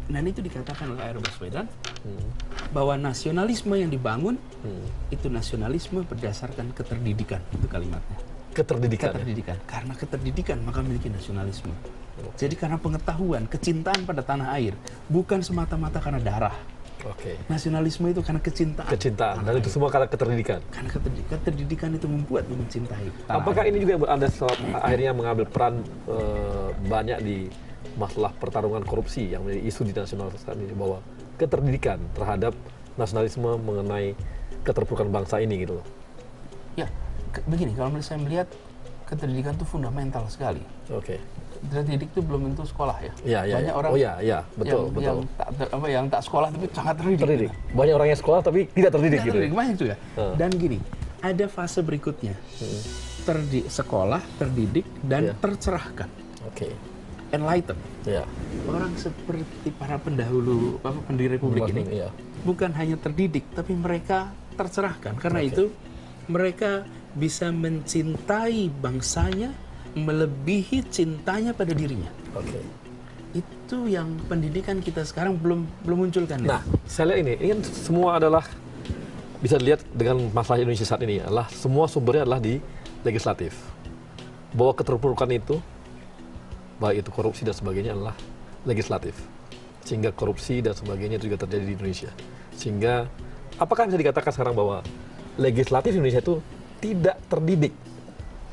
Dan itu dikatakan oleh Air Baswedan bahwa nasionalisme yang dibangun itu nasionalisme berdasarkan keterdidikan, itu kalimatnya. Keterdidikan. Keterdidikan. Karena keterdidikan maka memiliki nasionalisme. Jadi karena pengetahuan, kecintaan pada tanah air, bukan semata-mata karena darah. Nasionalisme itu karena kecintaan. Kecintaan. Dan itu semua karena keterdidikan. Karena keterdidikan itu membuat mencintai. Apakah ini juga Anda akhirnya mengambil peran banyak di masalah pertarungan korupsi yang menjadi isu di nasional saat ini, bahwa keterdidikan terhadap nasionalisme mengenai keterpurukan bangsa ini gitu loh? Ya, begini, kalau saya melihat keterdidikan itu fundamental sekali. Terdidik itu belum tentu sekolah ya. Banyak orang betul. yang tak sekolah tapi sangat terdidik. Banyak orang yang sekolah tapi tidak terdidik gitu. Banyak juga. Dan gini, ada fase berikutnya. Sekolah, terdidik, dan tercerahkan. Enlightened. Orang seperti para pendahulu, pendiri Republik ini, bukan hanya terdidik, tapi mereka tercerahkan. Karena itu, mereka bisa mencintai bangsanya melebihi cintanya pada dirinya. Itu yang pendidikan kita sekarang belum munculkan. Nah, saya lihat ini kan semua adalah bisa dilihat dengan masalah Indonesia saat ini adalah semua sumbernya adalah di legislatif. Bahwa keterpurukan itu, baik itu korupsi dan sebagainya, adalah legislatif. Sehingga korupsi dan sebagainya itu juga terjadi di Indonesia. Sehingga apakah bisa dikatakan sekarang bahwa legislatif Indonesia itu tidak terdidik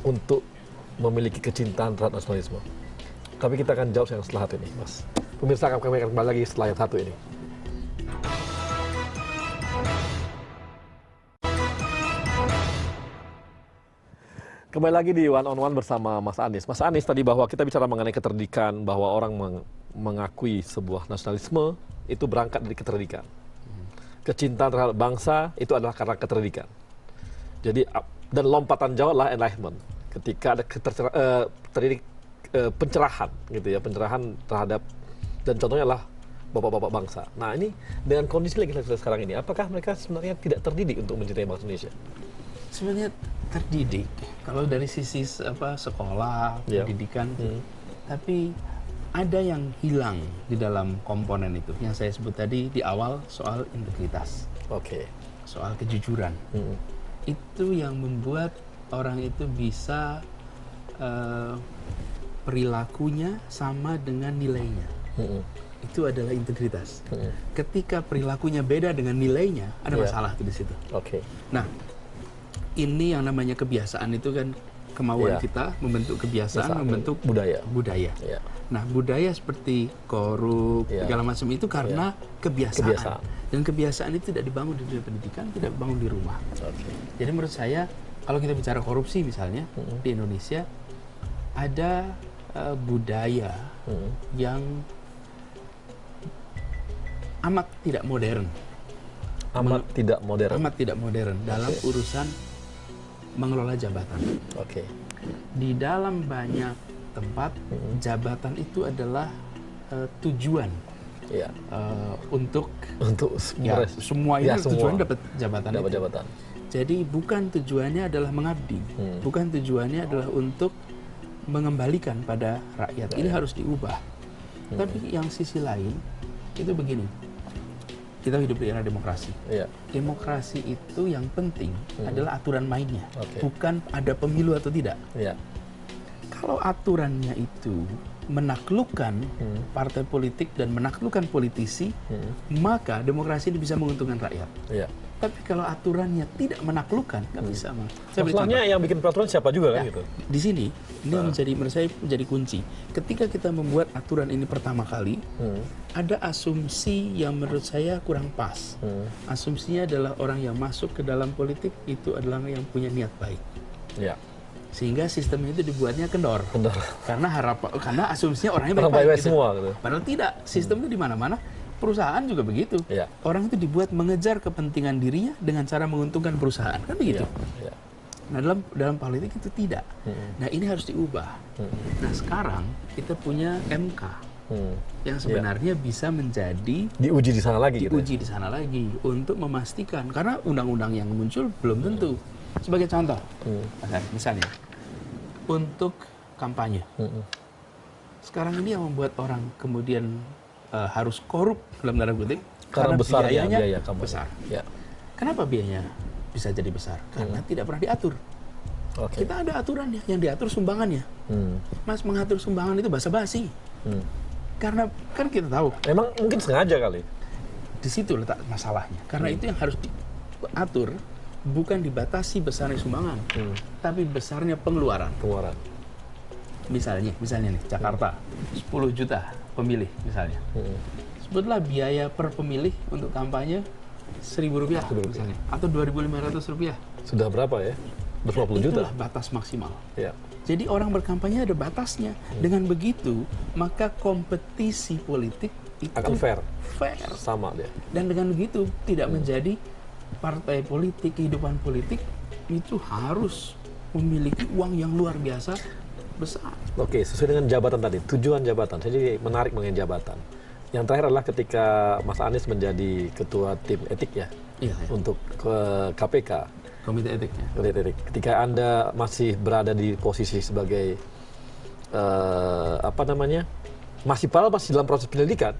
untuk memiliki kecintaan terhadap nasionalisme? Tapi kita akan jawab setelah satu ini, Mas. Pemirsa, kami akan kembali lagi setelah yang satu ini. Kembali lagi di One on One bersama Mas Anies. Mas Anies, tadi bahwa kita bicara mengenai keterdidikan, bahwa orang mengakui sebuah nasionalisme itu berangkat dari keterdidikan. Kecintaan terhadap bangsa itu adalah karena keterdidikan. Jadi, dan lompatan jauh adalah enlightenment. Ketika ada pencerahan, gitu ya, pencerahan terhadap, dan contohnya adalah bapak-bapak bangsa. Nah, ini dengan kondisi legislatif sekarang ini, apakah mereka sebenarnya tidak terdidik untuk mencintai bangsa Indonesia? Sebenarnya terdidik, kalau dari sisi sekolah, pendidikan, tapi ada yang hilang di dalam komponen itu. Yang saya sebut tadi di awal soal integritas, soal kejujuran. Itu yang membuat orang itu bisa perilakunya sama dengan nilainya. Itu adalah integritas. Ketika perilakunya beda dengan nilainya, ada masalah di situ. Nah, ini yang namanya kebiasaan itu kan kemauan kita membentuk kebiasaan, membentuk budaya. Nah, budaya seperti korup, segala macam itu karena kebiasaan. Dan kebiasaan itu tidak dibangun di dunia pendidikan, tidak dibangun di rumah. Jadi menurut saya, kalau kita bicara korupsi misalnya, di Indonesia ada budaya yang amat tidak modern. Amat tidak modern Dalam urusan mengelola jabatan. Di dalam banyak tempat, jabatan itu adalah tujuan untuk semua ini tujuan dapat jabatan. Jadi bukan tujuannya adalah mengabdi, bukan tujuannya adalah untuk mengembalikan pada rakyat. Ini harus diubah. Tapi yang sisi lain itu begini. Kita hidup di era demokrasi. Demokrasi itu yang penting adalah aturan mainnya, bukan ada pemilu atau tidak. Kalau aturannya itu menaklukkan partai politik dan menaklukkan politisi, maka demokrasi ini bisa menguntungkan rakyat. Tapi kalau aturannya tidak menaklukkan, nggak bisa. Masalahnya yang bikin peraturan siapa juga kan gitu. Di sini, ini menurut saya menjadi kunci. Ketika kita membuat aturan ini pertama kali, ada asumsi yang menurut saya kurang pas. Asumsinya adalah orang yang masuk ke dalam politik itu adalah yang punya niat baik. Sehingga sistem itu dibuatnya kendor. Karena asumsinya orangnya baik-baik gitu. Semua gitu. Padahal tidak, sistem itu di mana-mana. Perusahaan juga begitu. Orang itu dibuat mengejar kepentingan dirinya dengan cara menguntungkan perusahaan, kan begitu. Nah, dalam politik itu tidak. Nah, ini harus diubah. Nah, sekarang kita punya MK yang sebenarnya bisa menjadi diuji di sana lagi. Di sana lagi untuk memastikan, karena undang-undang yang muncul belum tentu. Sebagai contoh, misalnya untuk kampanye. Sekarang ini yang membuat orang kemudian harus korup dalam tanda kutip karena besarnya biayanya biaya besar. Ya. Kenapa biayanya bisa jadi besar? Karena tidak pernah diatur. Kita ada aturannya, yang diatur sumbangannya. Mas, mengatur sumbangan itu basa-basi. Karena kan kita tahu. Memang mungkin sengaja kali. Di situ letak masalahnya. Karena itu yang harus diatur, bukan dibatasi besarnya sumbangan, tapi besarnya pengeluaran. Misalnya nih, Jakarta, 10 juta pemilih misalnya. Sebutlah biaya per pemilih untuk kampanye Rp1.000 misalnya, atau Rp2.500. Sudah berapa ya? 20 juta. Itulah batas maksimal. Ya. Jadi orang berkampanye ada batasnya. Dengan begitu, maka kompetisi politik itu akan fair. Sama dia. Dan dengan begitu tidak menjadi partai politik, kehidupan politik itu harus memiliki uang yang luar biasa besar. Oke, sesuai dengan jabatan tadi, tujuan jabatan. Saya jadi menarik mengenai jabatan. Yang terakhir adalah ketika Mas Anies menjadi ketua tim etik ya, untuk ke KPK. Komite etiknya. Komite etik. Ketika Anda masih berada di posisi sebagai masih dalam proses penyelidikan,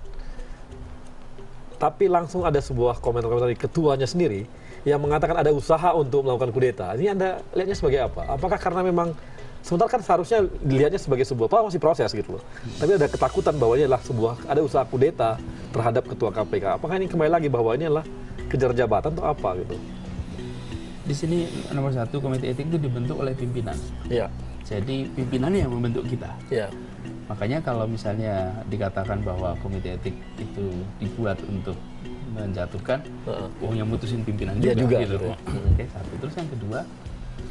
tapi langsung ada sebuah komentar dari ketuanya sendiri yang mengatakan ada usaha untuk melakukan kudeta. Ini Anda lihatnya sebagai apa? Apakah karena memang sementara kan seharusnya dilihatnya sebagai sebuah masih proses gitu loh. Tapi ada ketakutan bahwa ini adalah ada usaha kudeta terhadap ketua KPK. Apakah ini kembali lagi bahwa ini adalah kejar jabatan atau apa gitu? Di sini nomor 1, komite etik itu dibentuk oleh pimpinan. Iya. Jadi pimpinannya yang membentuk kita. Iya. Makanya kalau misalnya dikatakan bahwa komite etik itu dibuat untuk menjatuhkan, yang mutusin pimpinan juga gitu. Oke, satu. Terus yang kedua,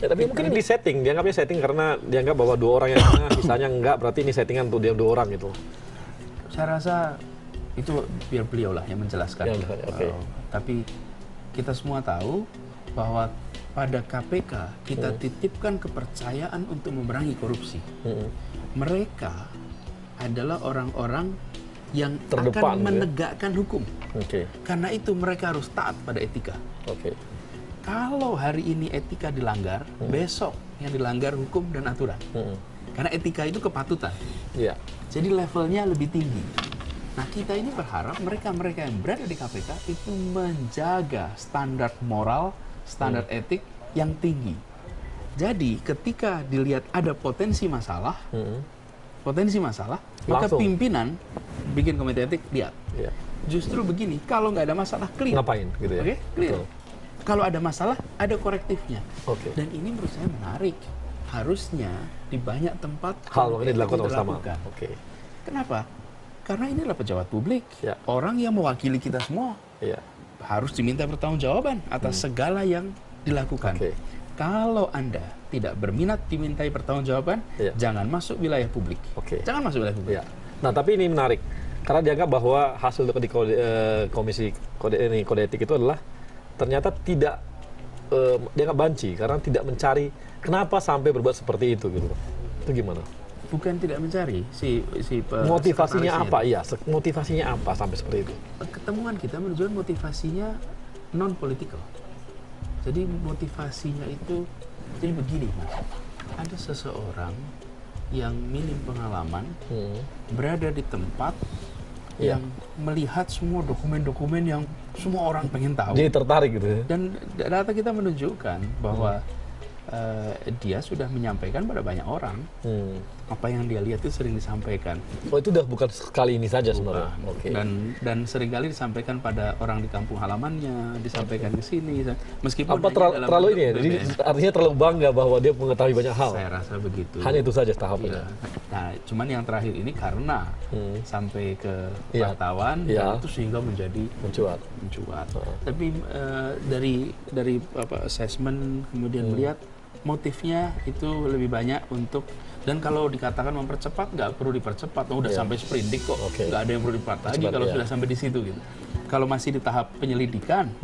ya, tapi mungkin ini dianggapnya setting karena dianggap bahwa 2 orang yang tengah, sisanya enggak, berarti ini settingan untuk dia 2 orang gitu. Saya rasa itu biar beliau lah yang menjelaskan. Tapi kita semua tahu bahwa pada KPK kita titipkan kepercayaan untuk memerangi korupsi. Mereka adalah orang-orang yang terdepan, akan menegakkan hukum. Karena itu mereka harus taat pada etika. Kalau hari ini etika dilanggar, besok yang dilanggar hukum dan aturan. Karena etika itu kepatutan. Jadi levelnya lebih tinggi. Nah, kita ini berharap mereka-mereka yang berada di KPK itu menjaga standar moral, standar etik yang tinggi. Jadi ketika dilihat ada potensi masalah, maka pimpinan bikin komite etik lihat. Justru begini, kalau nggak ada masalah, clear. Ngapain gitu ya? Clear. Kalau ada masalah, ada korektifnya. Dan ini menurut saya menarik. Harusnya di banyak tempat hal ini dilakukan bersama. Kenapa? Karena ini adalah pejabat publik, orang yang mewakili kita semua. Harus diminta pertanggungjawaban atas segala yang dilakukan. Kalau Anda tidak berminat dimintai pertanggungjawaban, jangan masuk wilayah publik. Jangan masuk wilayah publik. Nah, tapi ini menarik karena dianggap bahwa hasil dari komisi kode etik itu adalah ternyata tidak dianggap banci karena tidak mencari kenapa sampai berbuat seperti itu gitu. Itu gimana? Bukan tidak mencari motivasinya apa? Iya, motivasinya apa sampai seperti itu? Ketemuan kita menunjukkan motivasinya non politikal. Jadi motivasinya itu jadi begini, Mas. Ada seseorang yang minim pengalaman berada di tempat yang melihat semua dokumen-dokumen yang semua orang pengen tahu. Jadi tertarik gitu ya. Dan data kita menunjukkan bahwa dia sudah menyampaikan pada banyak orang apa yang dia lihat itu sering disampaikan. Oh, itu udah bukan sekali ini saja sebenarnya. Dan seringkali disampaikan pada orang di kampung halamannya, disampaikan ke sini. Meskipun apa terlalu ini ya? Jadi artinya terlalu bangga bahwa dia mengetahui banyak hal. Saya rasa begitu. Hanya itu saja tahapnya. Nah, cuman yang terakhir ini karena sampai ke wartawan itu sehingga menjadi mencuat. Tapi dari assessment kemudian melihat motifnya itu lebih banyak untuk, dan kalau dikatakan mempercepat, nggak perlu dipercepat, udah sampai sprindik kok, nggak ada yang perlu dipercepat lagi kalau sudah sampai di situ gitu. Kalau masih di tahap penyelidikan,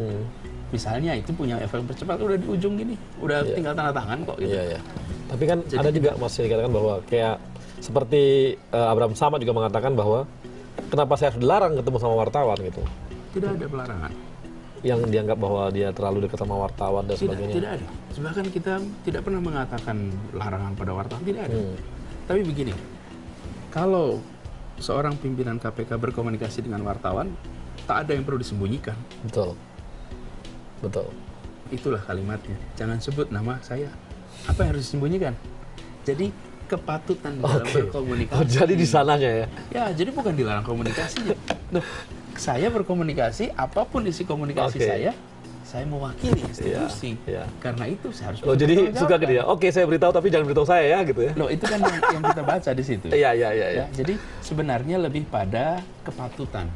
misalnya itu punya efek percepat, udah di ujung gini, udah tinggal tanda tangan kok gitu. Tapi kan jadi, ada juga masih dikatakan bahwa kayak seperti Abraham Samad juga mengatakan bahwa kenapa saya harus dilarang ketemu sama wartawan gitu? Tidak ada pelarangan. Yang dianggap bahwa dia terlalu dekat sama wartawan dan sebagainya. Tidak ada. Bahkan kita tidak pernah mengatakan larangan pada wartawan, tidak ada. Tapi begini, kalau seorang pimpinan KPK berkomunikasi dengan wartawan, tak ada yang perlu disembunyikan. Betul. Betul. Itulah kalimatnya. Jangan sebut nama saya. Apa yang harus disembunyikan? Jadi kepatutan dalam berkomunikasi. Oh, jadi di sananya ya? Ya, jadi bukan dilarang komunikasinya. Loh, saya berkomunikasi, apapun isi komunikasi saya mewakili institusi. Karena itu saya harus. Loh, jadi suka gitu ya? Oke, saya beritahu tapi jangan beritahu saya ya, gitu ya? Loh, itu kan yang kita baca di situ. Iya. Ya, jadi sebenarnya lebih pada kepatutan.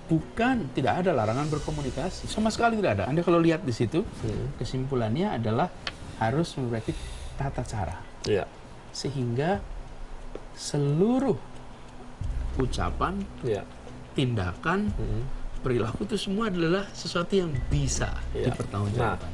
Bukan, tidak ada larangan berkomunikasi. Sama sekali tidak ada. Anda kalau lihat di situ, kesimpulannya adalah harus memiliki tata cara. Sehingga seluruh ucapan, tindakan, perilaku itu semua adalah sesuatu yang bisa dipertanggungjawabkan.